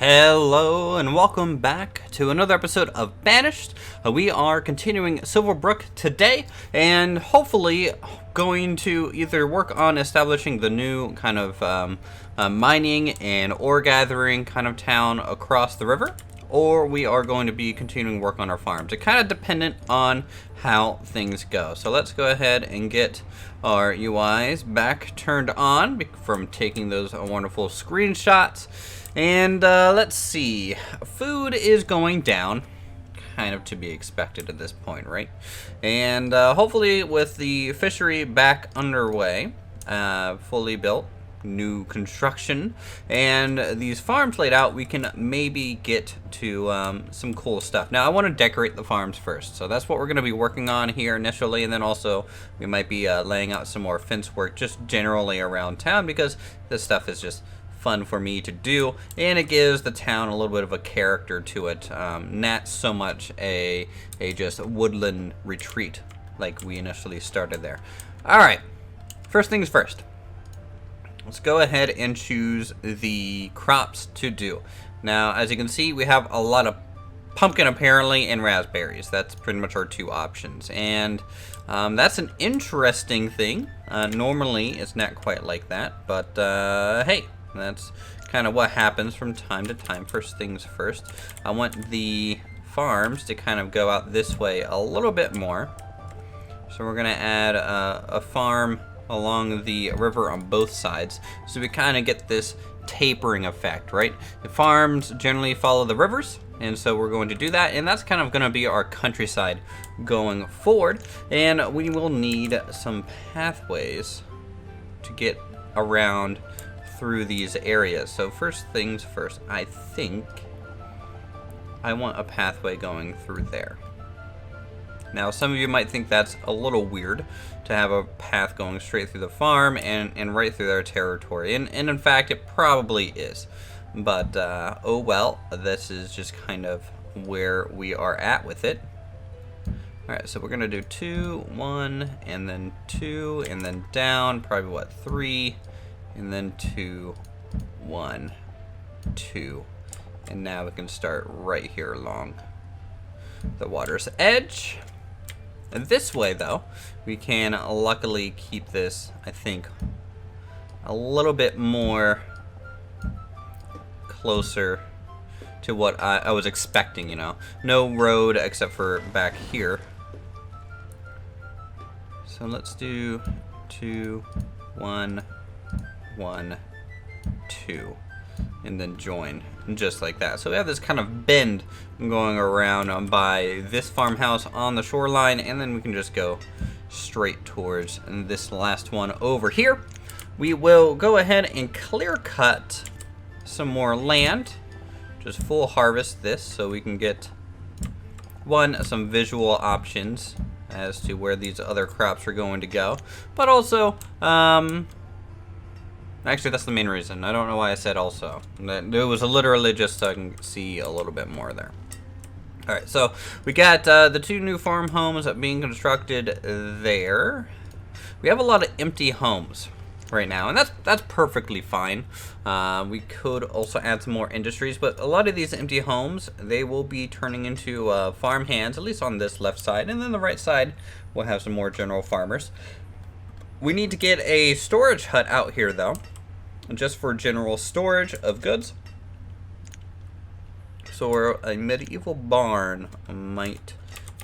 Hello and welcome back to another episode of Banished. We are continuing Silverbrook today and hopefully going to either work on establishing the new kind of mining and ore gathering kind of town across the river, or we are going to be continuing work on our farms. It's kind of dependent on how things go. So let's go ahead and get our UIs back turned on from taking those wonderful screenshots. And let's see, food is going down, kind of to be expected at this point, right? And hopefully with the fishery back underway, fully built, new construction, and these farms laid out, we can maybe get to some cool stuff. Now I want to decorate the farms first, so that's what we're going to be working on here initially, and then also we might be laying out some more fence work just generally around town, because this stuff is just fun for me to do, and it gives the town a little bit of a character to it, not so much a just woodland retreat like we initially started there. Alright, first things first, let's go ahead and choose the crops to do. Now as you can see, we have a lot of pumpkin apparently and raspberries. That's pretty much our two options, and that's an interesting thing. Normally it's not quite like that, but hey, that's kind of what happens from time to time. First things first, I want the farms to kind of go out this way a little bit more. So we're going to add a farm along the river on both sides, so we kind of get this tapering effect, right? The farms generally follow the rivers, and so we're going to do that, and that's kind of going to be our countryside going forward. And we will need some pathways to get around through these areas. So first things first, I think I want a pathway going through there. Now some of you might think that's a little weird to have a path going straight through the farm and right through their territory, and in fact it probably is, but oh well, this is just kind of where we are at with it. Alright, so we're gonna do 2, 1, and then 2, and then down, probably what, 3, and then 2, 1, 2, and now we can start right here along the water's edge. And this way though, we can luckily keep this, I think, a little bit more closer to what I was expecting, you know. No road except for back here. So let's do 2, 1, 1, 2, and then join, just like that. So we have this kind of bend going around by this farmhouse on the shoreline, and then we can just go straight towards this last one over here. We will go ahead and clear cut some more land, just full harvest this, so we can get some visual options as to where these other crops are going to go, but also actually, that's the main reason. I don't know why I said also. It was literally just so I can see a little bit more there. Alright, so we got the 2 new farm homes being constructed there. We have a lot of empty homes right now, and that's perfectly fine. We could also add some more industries, but a lot of these empty homes, they will be turning into farm hands, at least on this left side, and then the right side we'll have some more general farmers. We need to get a storage hut out here though, just for general storage of goods. So a medieval barn might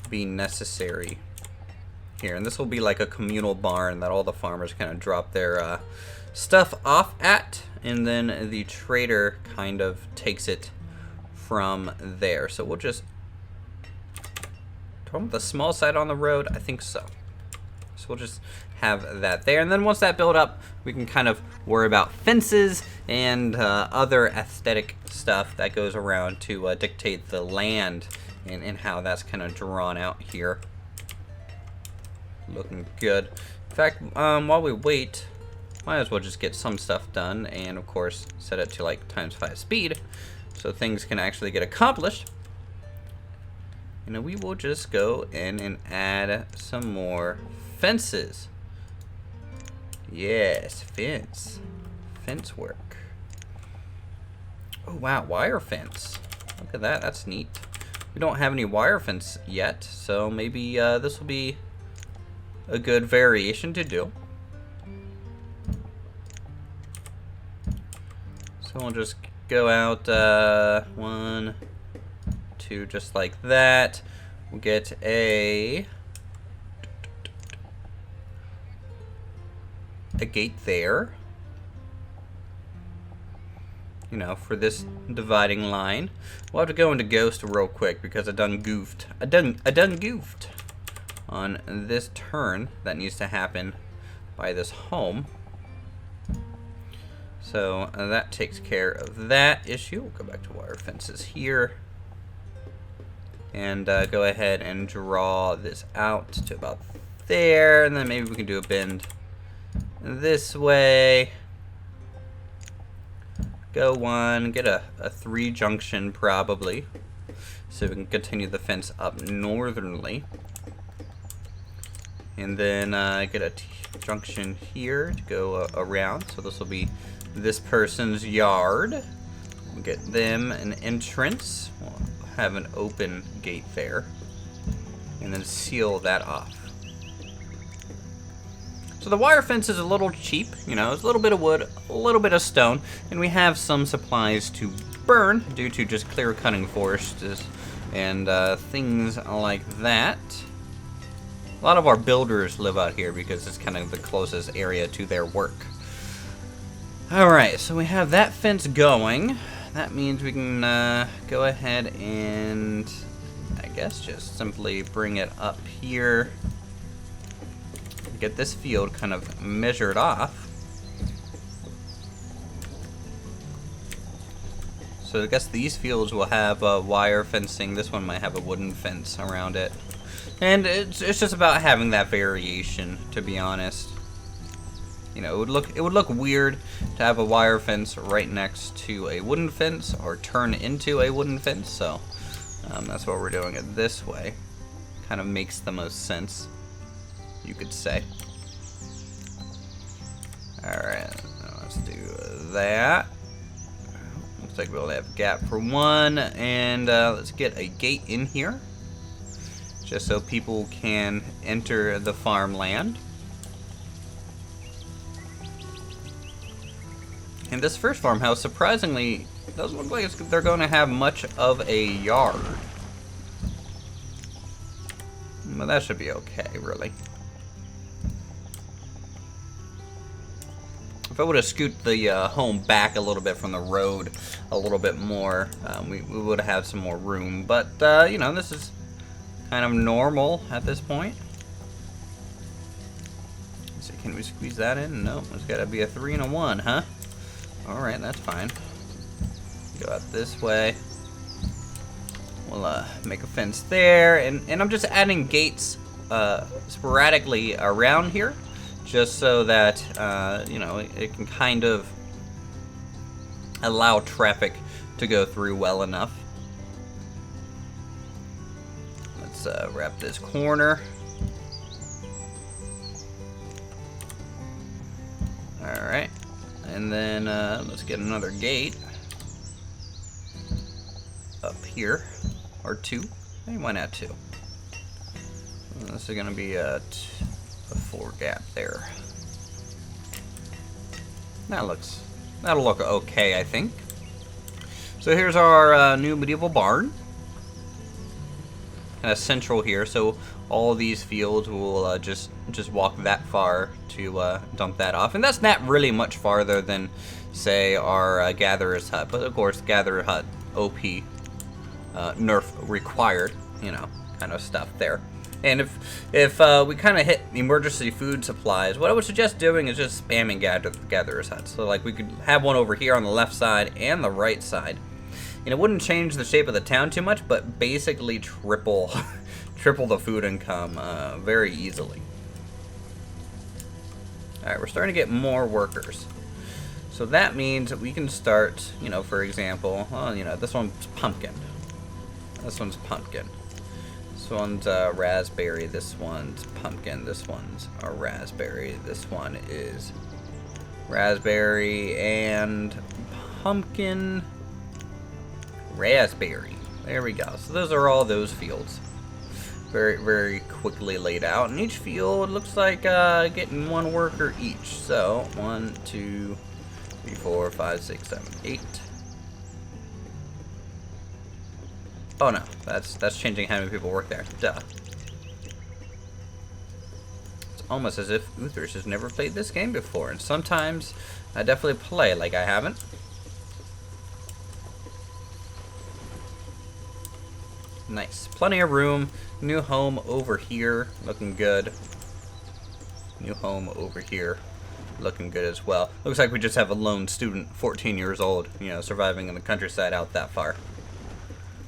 be necessary here, and this will be like a communal barn that all the farmers kind of drop their stuff off at, and then the trader kind of takes it from there. So we'll just, do I want the small side on the road? I think so. So we'll just have that there, and then once that built up, we can kind of worry about fences and other aesthetic stuff that goes around to dictate the land and how that's kind of drawn out here. Looking good. In fact, while we wait, might as well just get some stuff done, and of course set it to like ×5 speed so things can actually get accomplished. And we will just go in and add some more fences. Yes, fence work. Oh, wow, wire fence. Look at that, that's neat. We don't have any wire fence yet, so maybe this will be a good variation to do. So we'll just go out 1, 2, just like that. We'll get a gate there. You know, for this dividing line. We'll have to go into Ghost real quick because I done goofed. I done goofed on this turn that needs to happen by this home. So that takes care of that issue. We'll go back to wire fences here. And go ahead and draw this out to about there. And then maybe we can do a bend this way. Go 1, get a 3 junction probably, so we can continue the fence up northernly. And then get a junction here to go around, so this will be this person's yard. We'll get them an entrance, we'll have an open gate there, and then seal that off. So the wire fence is a little cheap, you know, it's a little bit of wood, a little bit of stone, and we have some supplies to burn due to just clear cutting forests and things like that. A lot of our builders live out here because it's kind of the closest area to their work. Alright, so we have that fence going. That means we can go ahead and, I guess, just simply bring it up here. Get this field kind of measured off. So I guess these fields will have wire fencing. This one might have a wooden fence around it. And it's just about having that variation, to be honest. You know, it would look weird to have a wire fence right next to a wooden fence or turn into a wooden fence. So that's why we're doing it this way. Kind of makes the most sense, you could say. Alright, let's do that. Looks like we'll have a gap for 1, and let's get a gate in here, just so people can enter the farmland. And this first farmhouse, surprisingly, doesn't look like they're going to have much of a yard. But that should be okay, really. If I would have scooped the home back a little bit from the road a little bit more, we would have some more room. But, you know, this is kind of normal at this point. Let's see, can we squeeze that in? No, it's got to be a 3 and a 1, huh? Alright, that's fine. Go out this way. We'll make a fence there. And I'm just adding gates sporadically around here, just so that, you know, it can kind of allow traffic to go through well enough. Let's wrap this corner. Alright. And then let's get another gate up here. Or 2. Hey, why not 2? This is going to be a 4 gap there. That'll look okay, I think. So here's our new medieval barn. Kind of central here, so all of these fields will just walk that far to dump that off. And that's not really much farther than, say, our Gatherer's Hut. But of course, Gatherer Hut, OP, nerf required, you know, kind of stuff there. And if we kind of hit emergency food supplies, what I would suggest doing is just spamming Gatherer's Huts. So like we could have one over here on the left side and the right side. And it wouldn't change the shape of the town too much, but basically triple the food income very easily. Alright, we're starting to get more workers. So that means that we can start, you know, for example, well, you know, this one's pumpkin. This one's pumpkin. This one's raspberry, this one's pumpkin, this one's a raspberry, this one is raspberry and pumpkin. Raspberry. There we go. So those are all those fields. Very, very quickly laid out. And each field looks like getting one worker each. So 1, 2, 3, 4, 5, 6, 7, 8. Oh no, that's changing how many people work there. Duh. It's almost as if Uthris has never played this game before. And sometimes I definitely play like I haven't. Nice. Plenty of room. New home over here. Looking good. New home over here. Looking good as well. Looks like we just have a lone student, 14 years old, you know, surviving in the countryside out that far.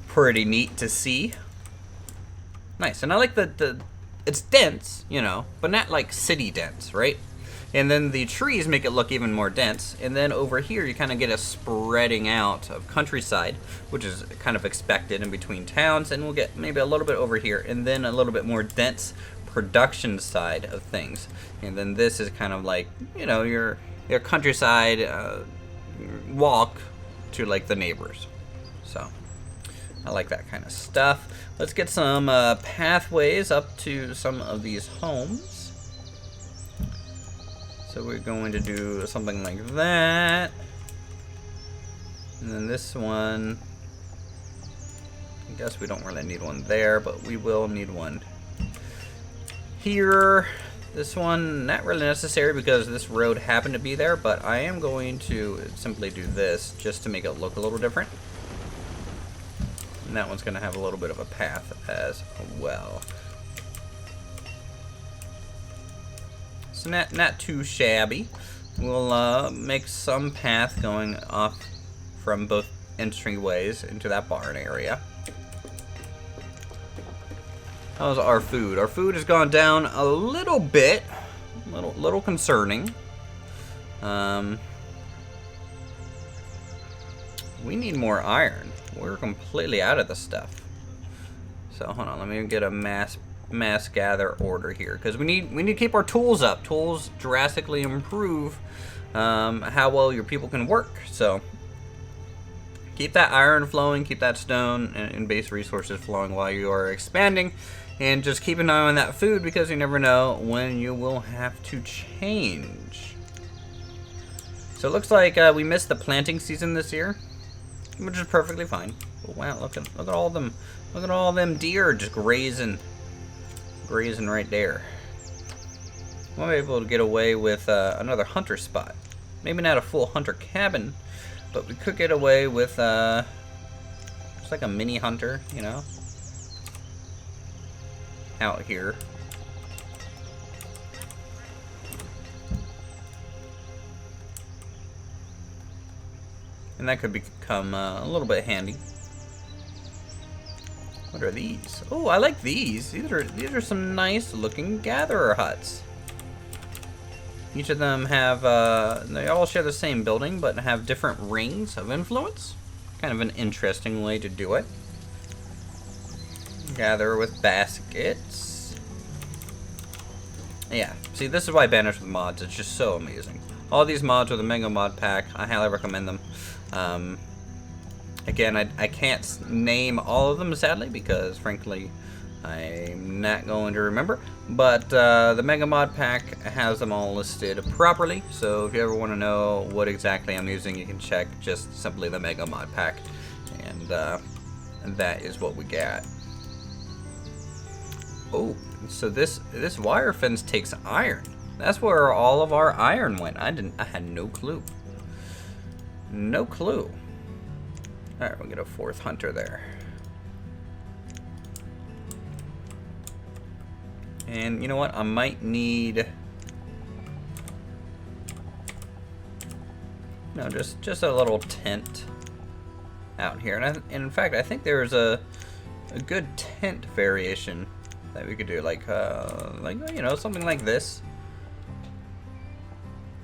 Pretty neat to see. Nice. And I like it's dense, you know, but not like city dense, right? And then the trees make it look even more dense. And then over here, you kind of get a spreading out of countryside, which is kind of expected in between towns. And we'll get maybe a little bit over here, and then a little bit more dense production side of things. And then this is kind of like, you know, your countryside walk to like the neighbors. So I like that kind of stuff. Let's get some pathways up to some of these homes. So we're going to do something like that. And then this one, I guess we don't really need one there, but we will need one here. This one, not really necessary because this road happened to be there, but I am going to simply do this just to make it look a little different. And that one's going to have a little bit of a path as well. So not too shabby. We'll make some path going off from both entryways into that barn area. How's our food? Our food has gone down a little bit. Little concerning. We need more iron. We're completely out of the stuff. So hold on, let me get a mass gather order here, because we need to keep our tools up. Tools drastically improve how well your people can work. So keep that iron flowing, keep that stone and base resources flowing while you are expanding, and just keep an eye on that food, because you never know when you will have to change. So it looks like we missed the planting season this year, which is perfectly fine. Oh, wow, look at all them, look at all them deer just grazing right there. We'll be able to get away with another hunter spot. Maybe not a full hunter cabin, but we could get away with just like a mini hunter, you know, out here. And that could become a little bit handy. What are these? Oh, I like these. These are some nice looking gatherer huts. Each of them have, they all share the same building, but have different rings of influence. Kind of an interesting way to do it. Gather with baskets. Yeah, see, this is why Banished with mods, it's just so amazing. All these mods with a mega mod pack, I highly recommend them. Again, I can't name all of them, sadly, because, frankly, I'm not going to remember. But the Mega Mod Pack has them all listed properly. So if you ever want to know what exactly I'm using, you can check just simply the Mega Mod Pack. And that is what we got. Oh, so this wire fence takes iron. That's where all of our iron went. I had no clue. No clue. Alright, we'll get a fourth hunter there. And you know what? I might need... No, just a little tent out here. And in fact, I think there's a good tent variation that we could do. Like you know, something like this.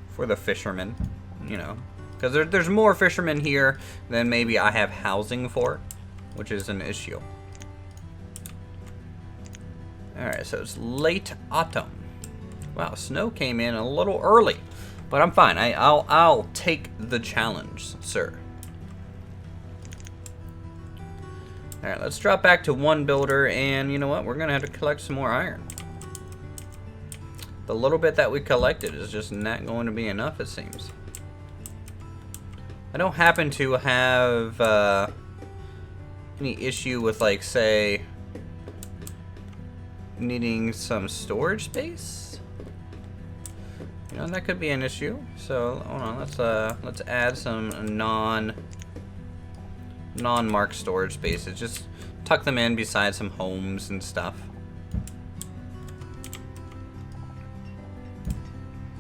For the fishermen, you know. Because there's more fishermen here than maybe I have housing for, which is an issue. Alright, so it's late autumn. Wow, snow came in a little early, but I'm fine. I'll take the challenge, sir. Alright, let's drop back to 1 builder, and you know what? We're going to have to collect some more iron. The little bit that we collected is just not going to be enough, it seems. I don't happen to have any issue with, like, say, needing some storage space. You know, that could be an issue. So hold on, let's add some non-marked storage spaces. Just tuck them in beside some homes and stuff.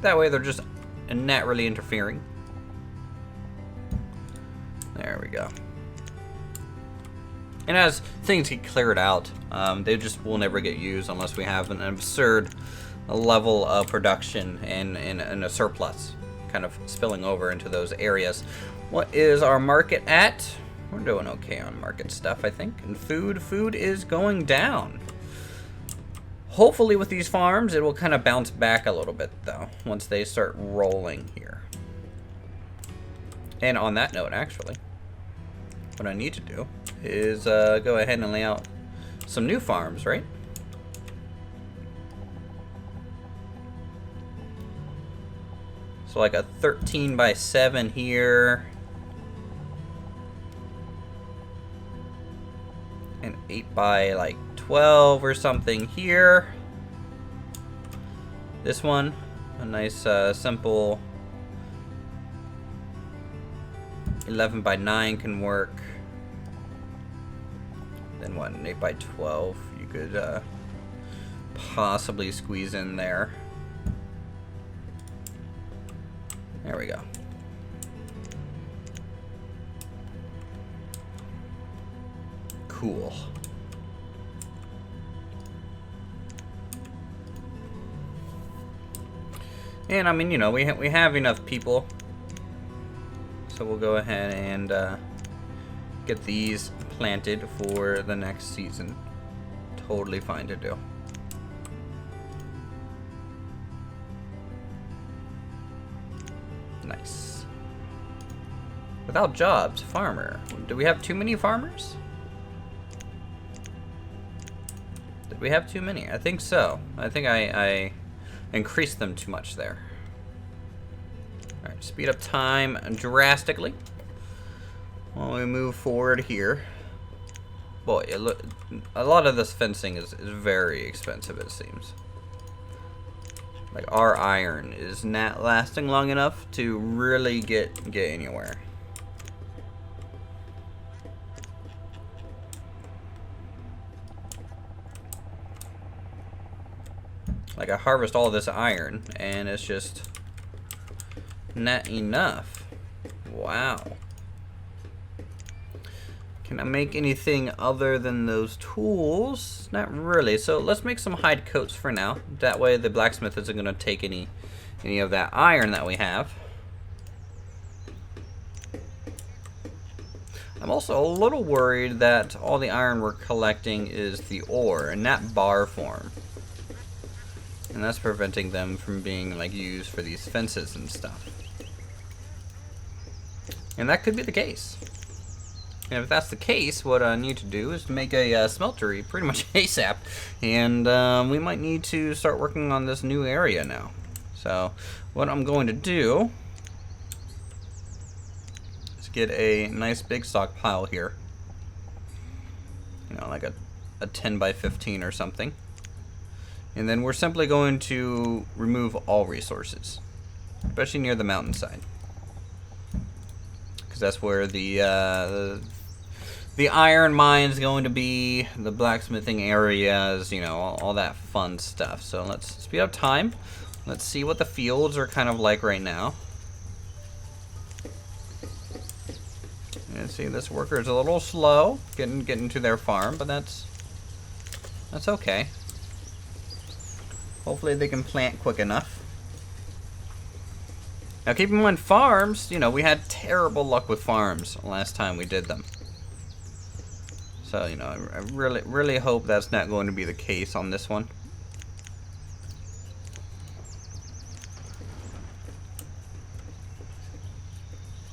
That way they're just not really interfering. There we go. And as things get cleared out, they just will never get used unless we have an absurd level of production and a surplus kind of spilling over into those areas. What is our market at? We're doing okay on market stuff, I think. And food is going down. Hopefully with these farms, it will kind of bounce back a little bit, though, once they start rolling here. And on that note, actually, what I need to do is go ahead and lay out some new farms, right? So like a 13 by 7 here. An 8 by like 12 or something here. This one, a nice simple 11 by 9 can work. Then what, an 8 by 12 you could possibly squeeze in there. There we go. Cool. And I mean, you know, we have enough people, so we'll go ahead and get these planted for the next season. Totally fine to do. Nice. Without jobs, farmer. Do we have too many farmers? Did we have too many? I think so. I think I increased them too much there. Alright, speed up time drastically while we move forward here. Boy, a lot of this fencing is very expensive, it seems. Like, our iron is not lasting long enough to really get anywhere. Like, I harvest all this iron, and it's just not enough. Wow. Can I make anything other than those tools? Not really. So let's make some hide coats for now. That way the blacksmith isn't going to take any of that iron that we have. I'm also a little worried that all the iron we're collecting is the ore and not bar form. And that's preventing them from being like used for these fences and stuff. And that could be the case. And if that's the case, what I need to do is make a smeltery pretty much ASAP. And we might need to start working on this new area now. So what I'm going to do is get a nice big stockpile here. You know, like a 10 by 15 or something. And then we're simply going to remove all resources, especially near the mountainside. Because that's where the iron mine is going to be, the blacksmithing areas, you know, all that fun stuff. So let's speed up time. Let's see what the fields are kind of like right now. And see, this worker is a little slow getting to their farm, but that's okay. Hopefully they can plant quick enough. Now keep in mind, farms, you know, we had terrible luck with farms last time we did them. So, you know, I really hope that's not going to be the case on this one.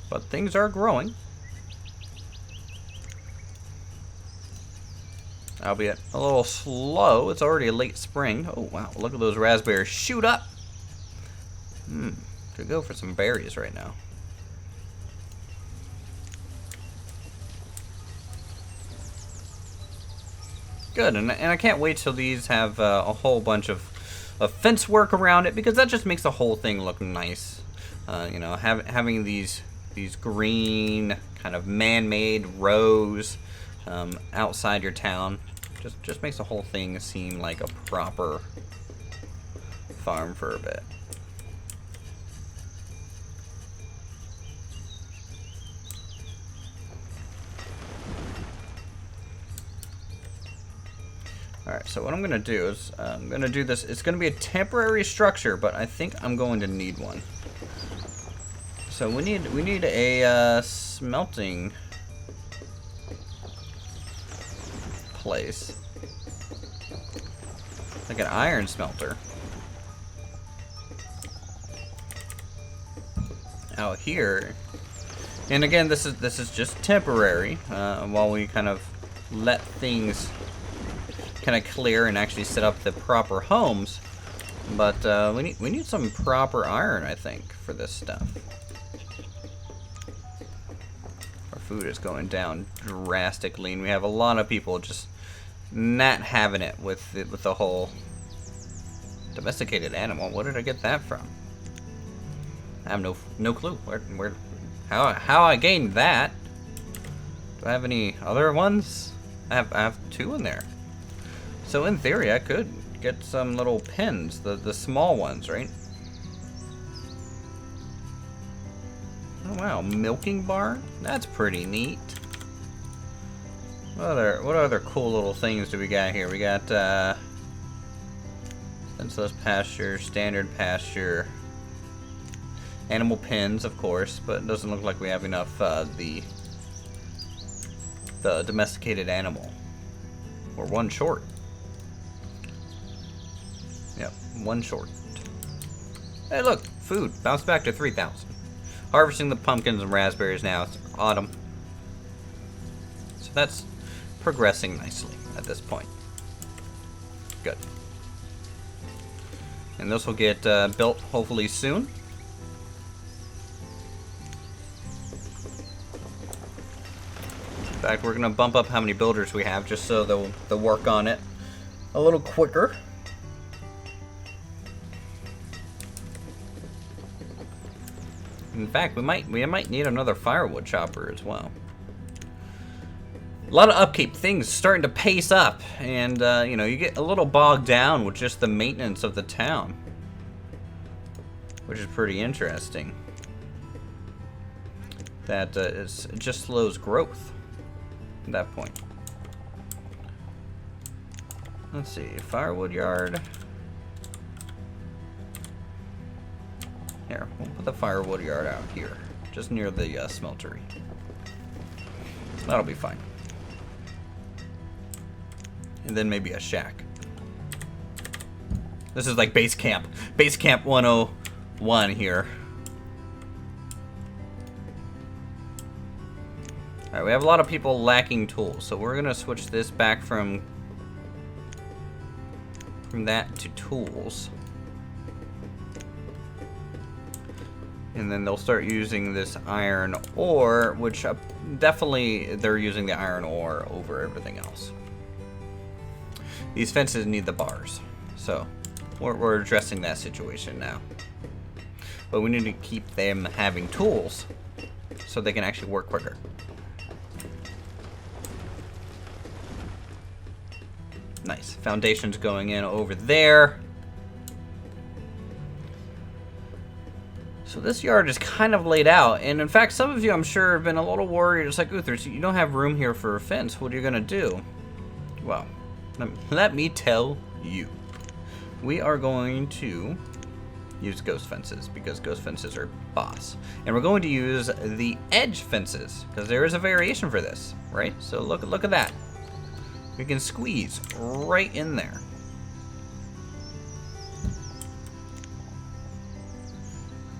But things are growing. albeit a little slow. It's already late spring. Oh wow, look at those raspberries shoot up. Could go for some berries right now. Good, and I can't wait till these have a whole bunch of fence work around it, because that just makes the whole thing look nice. You know, having these green kind of man-made rows outside your town just makes the whole thing seem like a proper farm for a bit. Alright, so what I'm going to do is, I'm going to do this. It's going to be a temporary structure, but I think I'm going to need one. So we need a smelting place. Like an iron smelter. Out here. And again, this is just temporary, while we kind of let things kind of clear and actually set up the proper homes. But we need some proper iron, I think, for this stuff. Our food is going down drastically, and we have a lot of people just not having it with the whole domesticated animal. Where did I get that from? I have no clue. How I gained that? Do I have any other ones? I have 2 in there. So in theory, I could get some little pens, the small ones, right? Oh wow, milking barn? That's pretty neat. What other cool little things do we got here? We got fenceless pasture, standard pasture, animal pens, of course, but it doesn't look like we have enough the domesticated animal. We're 1 short. Yep, 1 short. Hey, look, food bounced back to 3,000. Harvesting the pumpkins and raspberries now. It's autumn, so that's progressing nicely at this point. Good. And this will get built hopefully soon. In fact, we're gonna bump up how many builders we have, just so they'll work on it a little quicker. In fact, we might need another firewood chopper as well. A lot of upkeep, things starting to pace up, and you know, you get a little bogged down with just the maintenance of the town, which is pretty interesting. That it just slows growth at that point. Let's see, firewood yard. Here, we'll put the firewood yard out here, just near the smeltery. That'll be fine. And then maybe a shack. This is like base camp. Base camp 101 here. Alright, we have a lot of people lacking tools, so we're gonna switch this back from that to tools. And then they'll start using this iron ore, which definitely they're using the iron ore over everything else. These fences need the bars, so we're addressing that situation now. But we need to keep them having tools so they can actually work quicker. Nice. Foundations going in over there. So this yard is kind of laid out, and in fact, some of you, I'm sure, have been a little worried. It's like, Uthris, you don't have room here for a fence. What are you gonna do? Well, let me tell you. We are going to use ghost fences, because ghost fences are boss. And we're going to use the edge fences, because there is a variation for this, right? So look at that. We can squeeze right in there.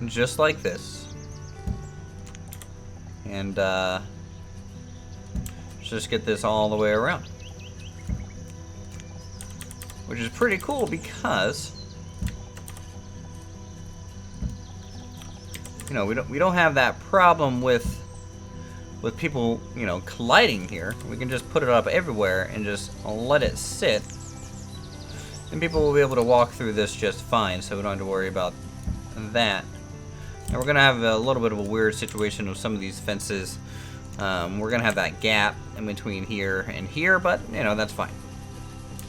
Just like this. And just get this all the way around. which is pretty cool because, you know, we don't have that problem with people, you know, colliding here. We can just put it up everywhere and just let it sit, and people will be able to walk through this just fine, so we don't have to worry about that. And we're gonna have a little bit of a weird situation with some of these fences. We're gonna have that gap in between here and here, but you know, that's fine.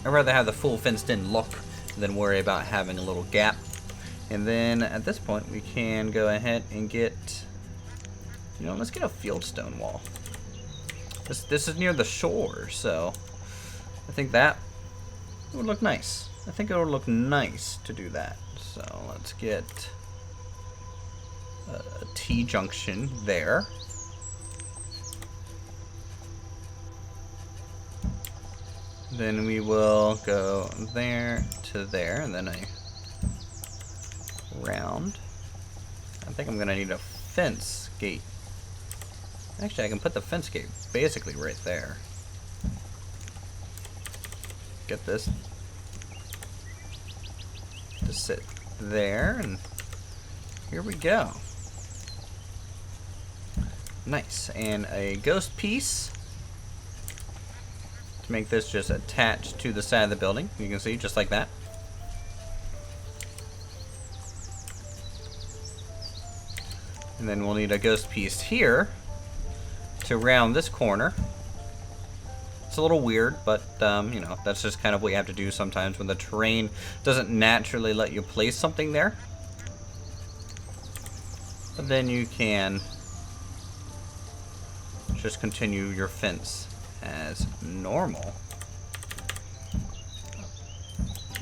I'd rather have the full fenced-in look than worry about having a little gap. And then at this point, we can go ahead and get, you know, let's get a fieldstone wall. This is near the shore, so I think that would look nice. I think it would look nice to do that. So let's get a T-junction there. Then we will go there to there, and then a round. I think I'm gonna need a fence gate. Actually, I can put the fence gate basically right there. Get this to sit there, and here we go. Nice. And a ghost piece to make this just attached to the side of the building. You can see, just like that. And then we'll need a ghost piece here to round this corner. It's a little weird, but you know, that's just kind of what you have to do sometimes when the terrain doesn't naturally let you place something there. But then you can just continue your fence as normal.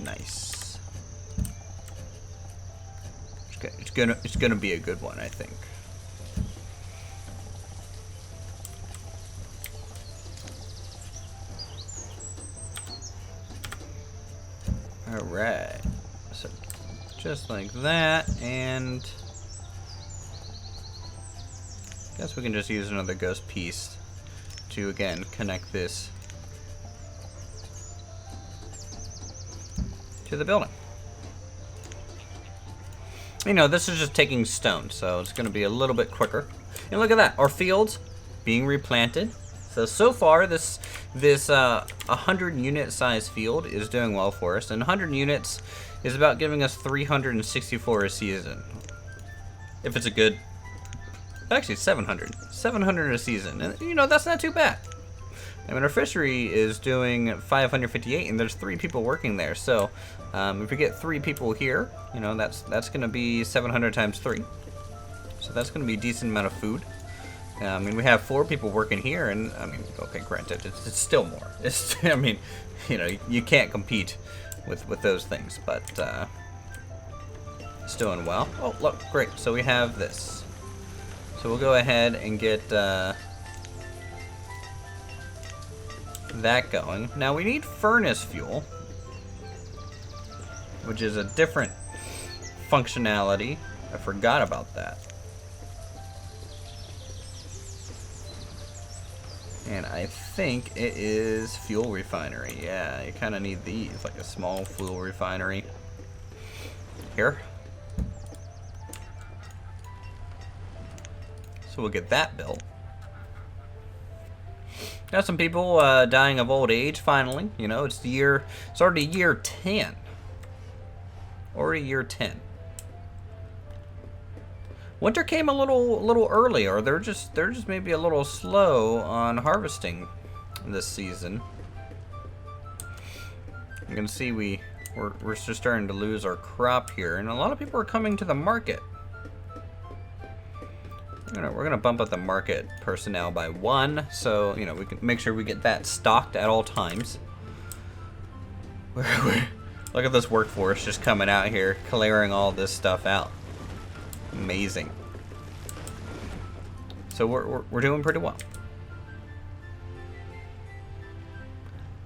Nice. It's gonna be a good one, I think. Alright, so just like that, and I guess we can just use another ghost piece to again connect this to the building. You know, this is just taking stone, so it's going to be a little bit quicker. And look at that, our fields being replanted. So far, this 100 unit size field is doing well for us, and 100 units is about giving us 364 a season. If it's a good, actually 700 a season, and you know, that's not too bad. I mean, our fishery is doing 558, and there's 3 people working there. So if we get 3 people here, you know, that's going to be 700 times 3. So that's going to be a decent amount of food. I mean, we have 4 people working here, and I mean, okay, granted, it's still more. It's, I mean, you know, you can't compete with those things, but it's doing well. Oh, look, great. So we have this. So we'll go ahead and get that going. Now we need furnace fuel, which is a different functionality. I forgot about that. And I think it is fuel refinery. Yeah, you kind of need these, like a small fuel refinery. Here. So we'll get that built. Got some people dying of old age finally. You know, it's already year 10. Already year 10. Winter came a little early, or they're just maybe a little slow on harvesting this season. You can see we're just starting to lose our crop here, and a lot of people are coming to the market. You know, we're gonna bump up the market personnel by 1, so you know, we can make sure we get that stocked at all times. Look at this workforce just coming out here, clearing all this stuff out. Amazing. So we're doing pretty well.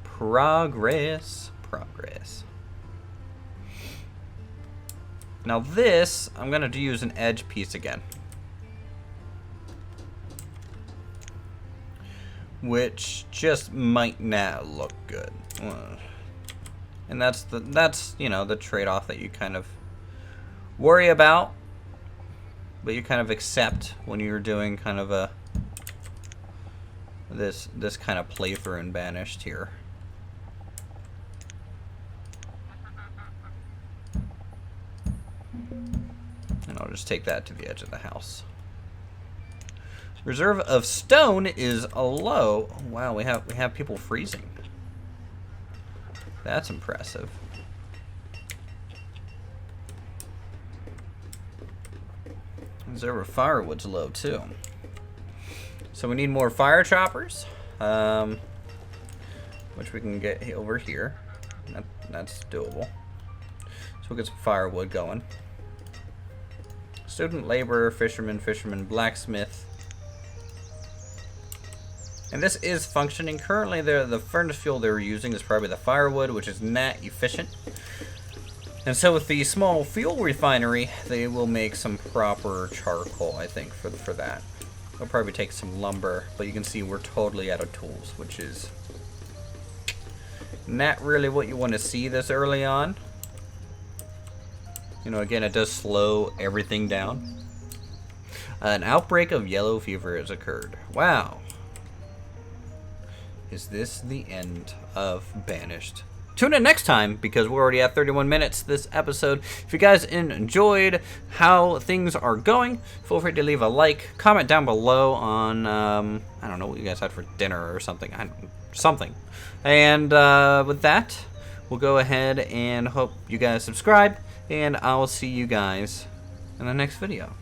Progress. Now this, I'm gonna use an edge piece again, which just might not look good. And that's you know, the trade-off that you kind of worry about, but you kind of accept when you're doing kind of a this kind of playthrough in Banished here. And I'll just take that to the edge of the house. Reserve of stone is low. Wow, we have people freezing. That's impressive. Reserve of firewood's low too. So we need more fire choppers, which we can get over here. That's doable. So we'll get some firewood going. Student, laborer, fisherman, blacksmith. And this is functioning. Currently, the furnace fuel they're using is probably the firewood, which is not efficient. And so with the small fuel refinery, they will make some proper charcoal, I think, for that. They'll probably take some lumber, but you can see we're totally out of tools, which is not really what you want to see this early on. You know, again, it does slow everything down. An outbreak of yellow fever has occurred. Wow. Is this the end of Banished? Tune in next time, because we're already at 31 minutes this episode. If you guys enjoyed how things are going, feel free to leave a like, comment down below on, I don't know what you guys had for dinner or something. Something. And with that, we'll go ahead and hope you guys subscribe, and I'll see you guys in the next video.